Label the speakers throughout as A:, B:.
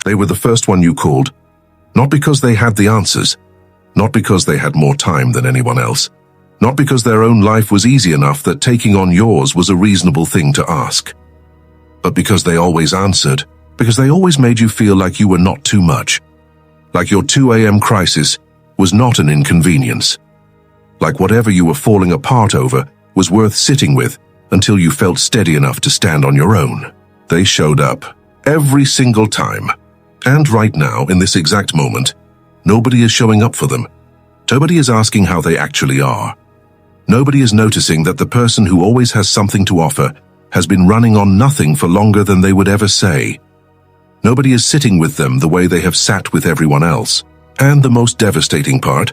A: They were the first one you called, not because they had the answers, not because they had more time than anyone else, not because their own life was easy enough that taking on yours was a reasonable thing to ask, but because they always answered, because they always made you feel like you were not too much, like your 2 a.m. crisis was not an inconvenience, like whatever you were falling apart over was worth sitting with until you felt steady enough to stand on your own. They showed up every single time. And right now, in this exact moment, nobody is showing up for them. Nobody is asking how they actually are. Nobody is noticing that the person who always has something to offer has been running on nothing for longer than they would ever say. Nobody is sitting with them the way they have sat with everyone else. And the most devastating part,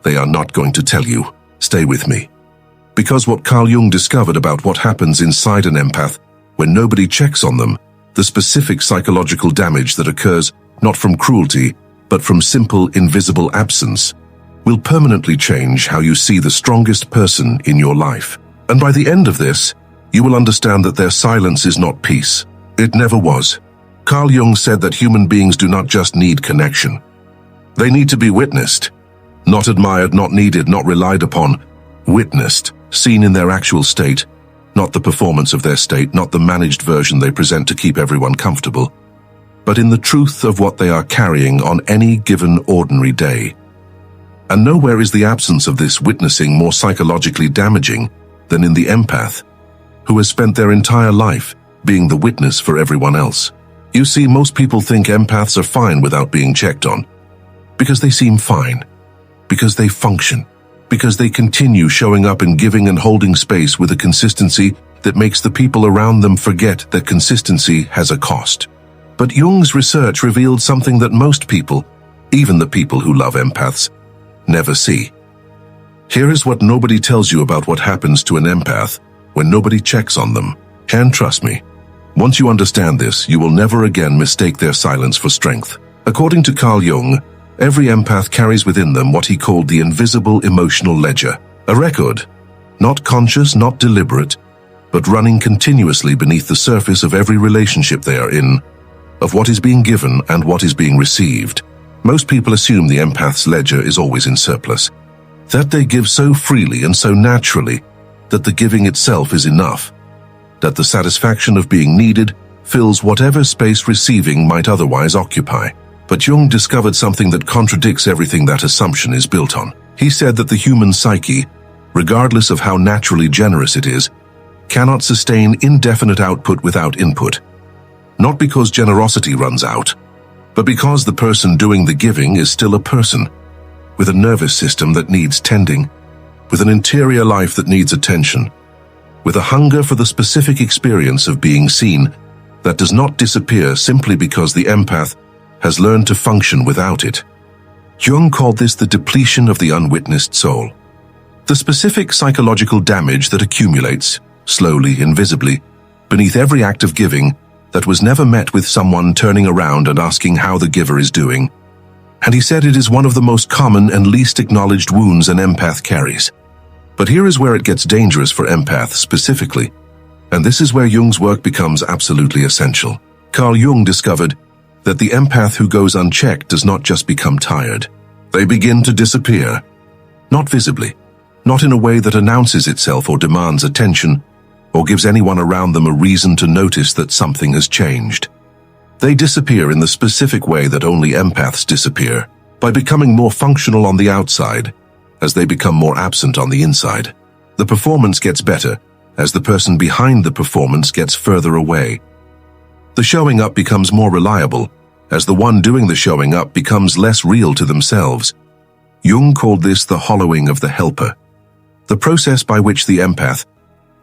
A: they are not going to tell you, stay with me. Because what Carl Jung discovered about what happens inside an empath when nobody checks on them, the specific psychological damage that occurs not from cruelty, but from simple, invisible absence, will permanently change how you see the strongest person in your life. And by the end of this, you will understand that their silence is not peace. It never was. Carl Jung said that human beings do not just need connection. They need to be witnessed. Not admired, not needed, not relied upon. Witnessed, seen in their actual state. Not the performance of their state, not the managed version they present to keep everyone comfortable, but in the truth of what they are carrying on any given ordinary day. And nowhere is the absence of this witnessing more psychologically damaging than in the empath, who has spent their entire life being the witness for everyone else. You see, most people think empaths are fine without being checked on, because they seem fine, because they function, because they continue showing up and giving and holding space with a consistency that makes the people around them forget that consistency has a cost. But Jung's research revealed something that most people, even the people who love empaths, never see. Here is what nobody tells you about what happens to an empath when nobody checks on them. And trust me, once you understand this, you will never again mistake their silence for strength. According to Carl Jung, every empath carries within them what he called the invisible emotional ledger, a record, not conscious, not deliberate, but running continuously beneath the surface of every relationship they are in, of what is being given and what is being received. Most people assume the empath's ledger is always in surplus, that they give so freely and so naturally that the giving itself is enough, that the satisfaction of being needed fills whatever space receiving might otherwise occupy. But Jung discovered something that contradicts everything that assumption is built on. He said that the human psyche, regardless of how naturally generous it is, cannot sustain indefinite output without input. Not because generosity runs out, but because the person doing the giving is still a person, with a nervous system that needs tending, with an interior life that needs attention, with a hunger for the specific experience of being seen that does not disappear simply because the empath has learned to function without it. Jung called this the depletion of the unwitnessed soul. The specific psychological damage that accumulates, slowly, invisibly, beneath every act of giving that was never met with someone turning around and asking how the giver is doing. And he said it is one of the most common and least acknowledged wounds an empath carries. But here is where it gets dangerous for empaths specifically, and this is where Jung's work becomes absolutely essential. Carl Jung discovered that the empath who goes unchecked does not just become tired. They begin to disappear. Not visibly, not in a way that announces itself or demands attention, or gives anyone around them a reason to notice that something has changed. They disappear in the specific way that only empaths disappear, by becoming more functional on the outside, as they become more absent on the inside. The performance gets better, as the person behind the performance gets further away. The showing up becomes more reliable, as the one doing the showing up becomes less real to themselves. Jung called this the hollowing of the helper, the process by which the empath,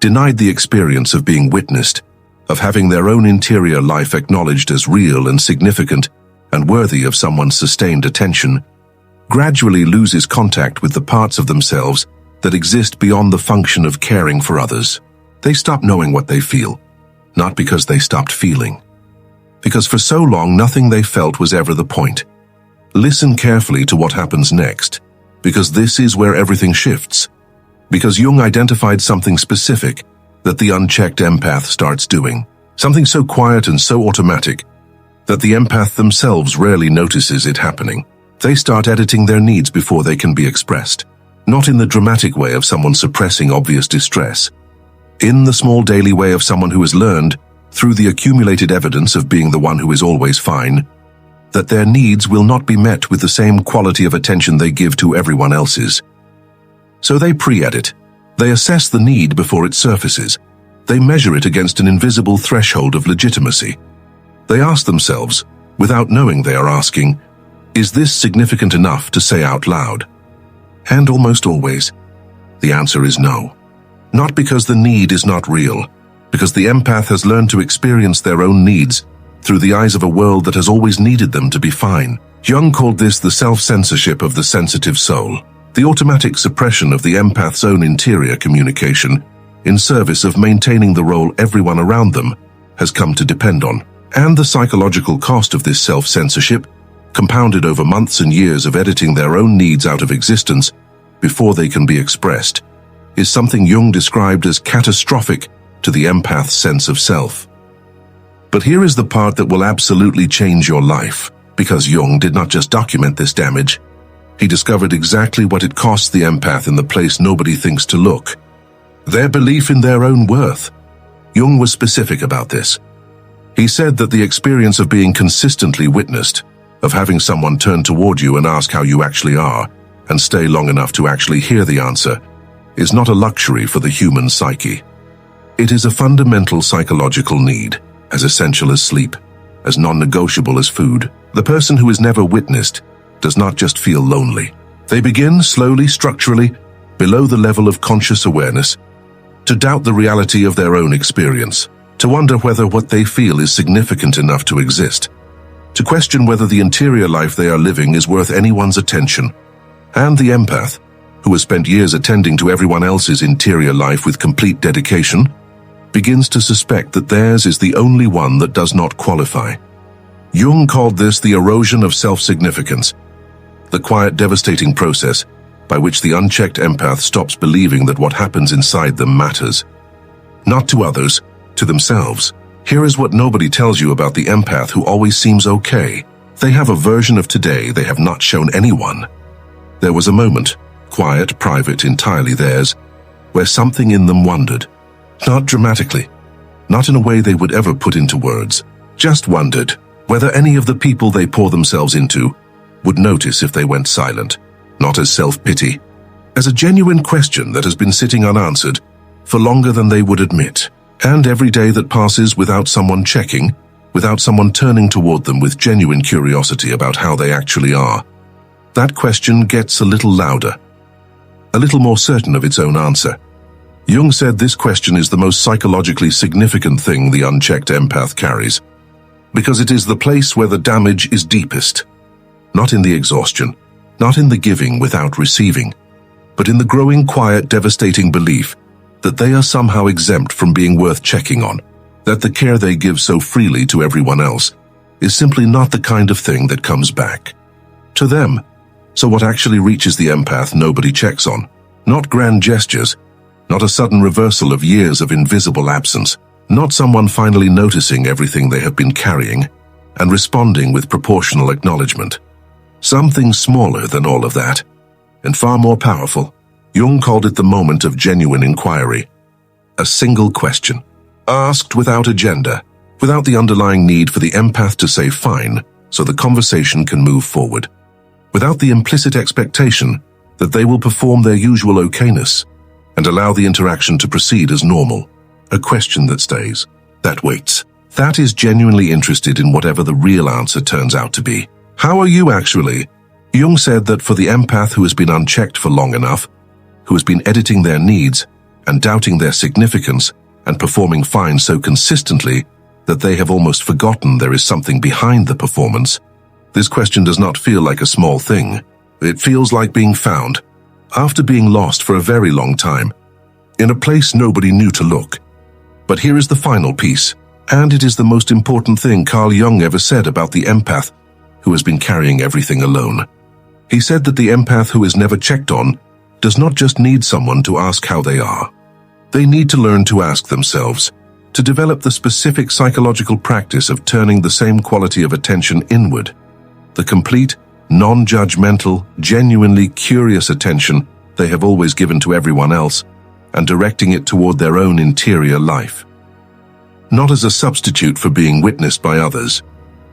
A: denied the experience of being witnessed, of having their own interior life acknowledged as real and significant and worthy of someone's sustained attention, gradually loses contact with the parts of themselves that exist beyond the function of caring for others. They stop knowing what they feel, not because they stopped feeling, because for so long nothing they felt was ever the point. Listen carefully to what happens next, because this is where everything shifts, because Jung identified something specific that the unchecked empath starts doing, something so quiet and so automatic that the empath themselves rarely notices it happening. They start editing their needs before they can be expressed, not in the dramatic way of someone suppressing obvious distress, in the small daily way of someone who has learned, through the accumulated evidence of being the one who is always fine, that their needs will not be met with the same quality of attention they give to everyone else's. So they pre-edit. They assess the need before it surfaces. They measure it against an invisible threshold of legitimacy. They ask themselves, without knowing they are asking, is this significant enough to say out loud? And almost always, the answer is no. Not because the need is not real, because the empath has learned to experience their own needs through the eyes of a world that has always needed them to be fine. Jung called this the self-censorship of the sensitive soul, the automatic suppression of the empath's own interior communication in service of maintaining the role everyone around them has come to depend on. And the psychological cost of this self-censorship, compounded over months and years of editing their own needs out of existence before they can be expressed, is something Jung described as catastrophic to the empath's sense of self. But here is the part that will absolutely change your life, because Jung did not just document this damage. He discovered exactly what it costs the empath in the place nobody thinks to look: their belief in their own worth. Jung was specific about this. He said that the experience of being consistently witnessed, of having someone turn toward you and ask how you actually are, and stay long enough to actually hear the answer, is not a luxury for the human psyche. It is a fundamental psychological need, as essential as sleep, as non-negotiable as food. The person who is never witnessed does not just feel lonely. They begin slowly, structurally, below the level of conscious awareness, to doubt the reality of their own experience, to wonder whether what they feel is significant enough to exist, to question whether the interior life they are living is worth anyone's attention. And the empath, who has spent years attending to everyone else's interior life with complete dedication, begins to suspect that theirs is the only one that does not qualify. Jung called this the erosion of self-significance, the quiet, devastating process by which the unchecked empath stops believing that what happens inside them matters. Not to others, to themselves. Here is what nobody tells you about the empath who always seems okay. They have a version of today they have not shown anyone. There was a moment, quiet, private, entirely theirs, where something in them wondered. Not dramatically, not in a way they would ever put into words, just wondered whether any of the people they pour themselves into would notice if they went silent, not as self-pity, as a genuine question that has been sitting unanswered for longer than they would admit. And every day that passes without someone checking, without someone turning toward them with genuine curiosity about how they actually are, that question gets a little louder, a little more certain of its own answer. Jung said this question is the most psychologically significant thing the unchecked empath carries, because it is the place where the damage is deepest. Not in the exhaustion, not in the giving without receiving, but in the growing, quiet, devastating belief that they are somehow exempt from being worth checking on, that the care they give so freely to everyone else is simply not the kind of thing that comes back to them. So what actually reaches the empath nobody checks on, not grand gestures, not a sudden reversal of years of invisible absence, not someone finally noticing everything they have been carrying and responding with proportional acknowledgement. Something smaller than all of that, and far more powerful. Jung called it the moment of genuine inquiry. A single question, asked without agenda, without the underlying need for the empath to say fine so the conversation can move forward, without the implicit expectation that they will perform their usual okayness and allow the interaction to proceed as normal. A question that stays, that waits, that is genuinely interested in whatever the real answer turns out to be. How are you actually? Jung said that for the empath who has been unchecked for long enough, who has been editing their needs and doubting their significance and performing fine so consistently that they have almost forgotten there is something behind the performance, this question does not feel like a small thing. It feels like being found, after being lost for a very long time, in a place nobody knew to look. But here is the final piece, and it is the most important thing Carl Jung ever said about the empath who has been carrying everything alone. He said that the empath who is never checked on does not just need someone to ask how they are. They need to learn to ask themselves, to develop the specific psychological practice of turning the same quality of attention inward, the complete, non-judgmental, genuinely curious attention they have always given to everyone else, and directing it toward their own interior life. Not as a substitute for being witnessed by others,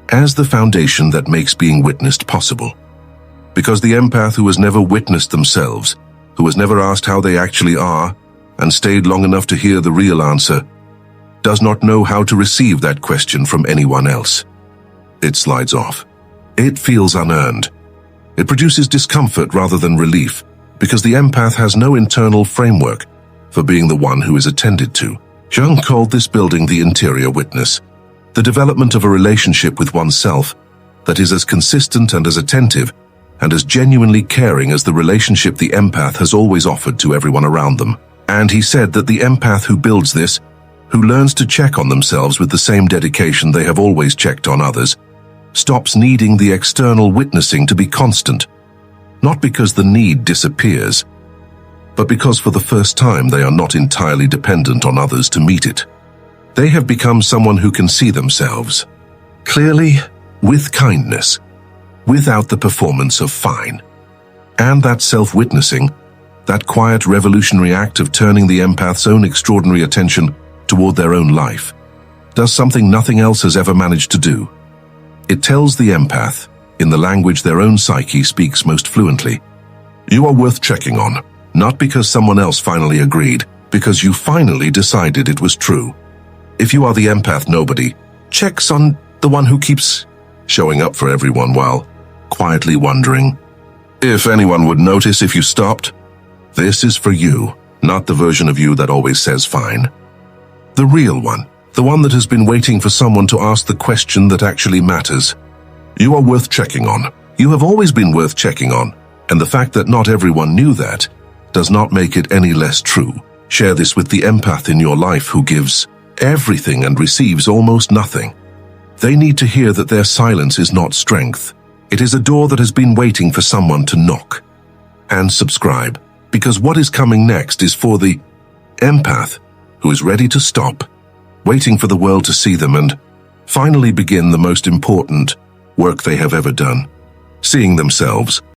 A: as the foundation that makes being witnessed possible. Because the empath who has never witnessed themselves, who has never asked how they actually are, and stayed long enough to hear the real answer, does not know how to receive that question from anyone else. It slides off. It feels unearned. It produces discomfort rather than relief, because the empath has no internal framework for being the one who is attended to. Jung called this building the interior witness, the development of a relationship with oneself that is as consistent and as attentive and as genuinely caring as the relationship the empath has always offered to everyone around them. And he said that the empath who builds this, who learns to check on themselves with the same dedication they have always checked on others, stops needing the external witnessing to be constant, not because the need disappears, but because for the first time they are not entirely dependent on others to meet it. They have become someone who can see themselves clearly, with kindness, without the performance of fine. And that self-witnessing, that quiet revolutionary act of turning the empath's own extraordinary attention toward their own life, does something nothing else has ever managed to do. It tells the empath, in the language their own psyche speaks most fluently, you are worth checking on, not because someone else finally agreed, because you finally decided it was true. If you are the empath nobody checks on, the one who keeps showing up for everyone while quietly wondering if anyone would notice if you stopped, this is for you, not the version of you that always says fine. The real one, the one that has been waiting for someone to ask the question that actually matters. You are worth checking on. You have always been worth checking on, and the fact that not everyone knew that does not make it any less true. Share this with the empath in your life who gives everything and receives almost nothing. They need to hear that their silence is not strength. It is a door that has been waiting for someone to knock. And subscribe, because what is coming next is for the empath who is ready to stop, waiting for the world to see them and finally begin the most important work they have ever done, seeing themselves